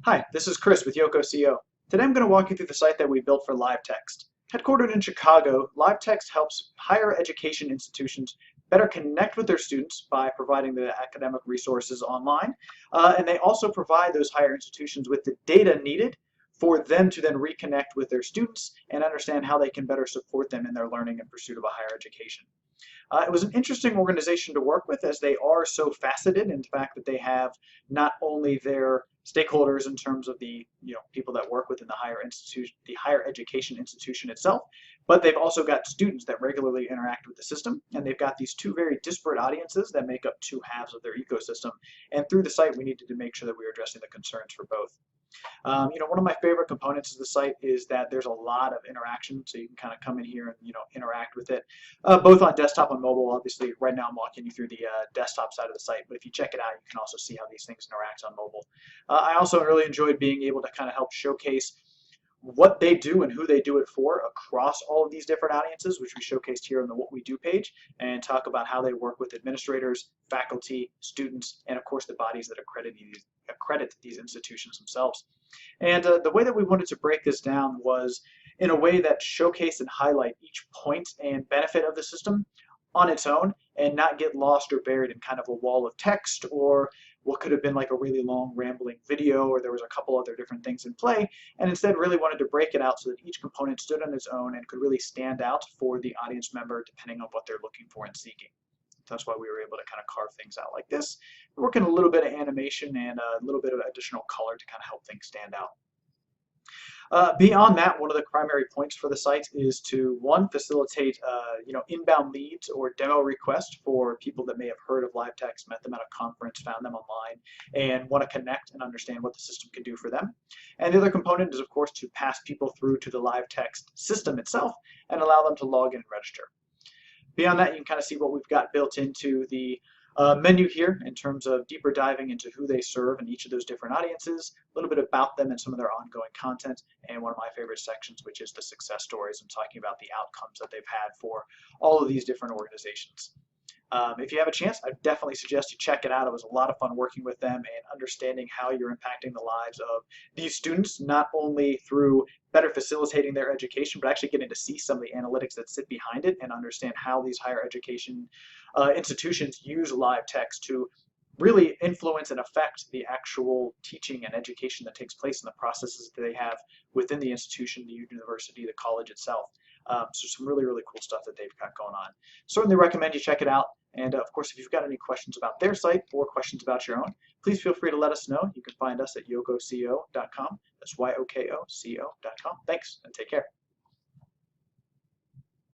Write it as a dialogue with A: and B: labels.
A: Hi, this is Chris with Yoko CO. Today I'm going to walk you through the site that we built for LiveText. Headquartered in Chicago, LiveText helps higher education institutions better connect with their students by providing the academic resources online. And they also provide those higher institutions with the data needed for them to then reconnect with their students and understand how they can better support them in their learning and pursuit of a higher education. It was an interesting organization to work with as they are so faceted in the fact that they have not only their stakeholders in terms of the people that work within the higher institution, the higher education institution itself, but they've also got students that regularly interact with the system, and they've got these two very disparate audiences that make up two halves of their ecosystem. And through the site, we needed to make sure that we were addressing the concerns for both. One of my favorite components of the site is that there's a lot of interaction, so you can kind of come in here and interact with it, both on desktop and mobile. Obviously, right now I'm walking you through the desktop side of the site, but if you check it out, you can also see how these things interact on mobile. I also really enjoyed being able to kind of help showcase what they do and who they do it for across all of these different audiences, which we showcased here on the What We Do page, and talk about how they work with administrators, faculty, students, and of course the bodies that accredit these institutions themselves. And the way that we wanted to break this down was in a way that showcase and highlight each point and benefit of the system on its own and not get lost or buried in kind of a wall of text or what could have been like a really long rambling video, or there was a couple other different things in play, and instead really wanted to break it out so that each component stood on its own and could really stand out for the audience member depending on what they're looking for and seeking. That's why we were able to kind of carve things out like this, working a little bit of animation and a little bit of additional color to kind of help things stand out. Beyond that, one of the primary points for the site is to, one, facilitate inbound leads or demo requests for people that may have heard of LiveText, met them at a conference, found them online, and want to connect and understand what the system can do for them. And the other component is, of course, to pass people through to the LiveText system itself and allow them to log in and register. Beyond that, you can kind of see what we've got built into the menu here in terms of deeper diving into who they serve in each of those different audiences, a little bit about them and some of their ongoing content, and one of my favorite sections, which is the success stories and talking about the outcomes that they've had for all of these different organizations. If you have a chance, I definitely suggest you check it out. It was a lot of fun working with them and understanding how you're impacting the lives of these students, not only through better facilitating their education, but actually getting to see some of the analytics that sit behind it and understand how these higher education institutions use LiveText to really influence and affect the actual teaching and education that takes place in the processes that they have within the institution, the university, the college itself. So some really, really cool stuff that they've got going on. Certainly recommend you check it out. And of course, if you've got any questions about their site or questions about your own, please feel free to let us know. You can find us at yokoco.com. That's YOKOCO.com. Thanks, and take care.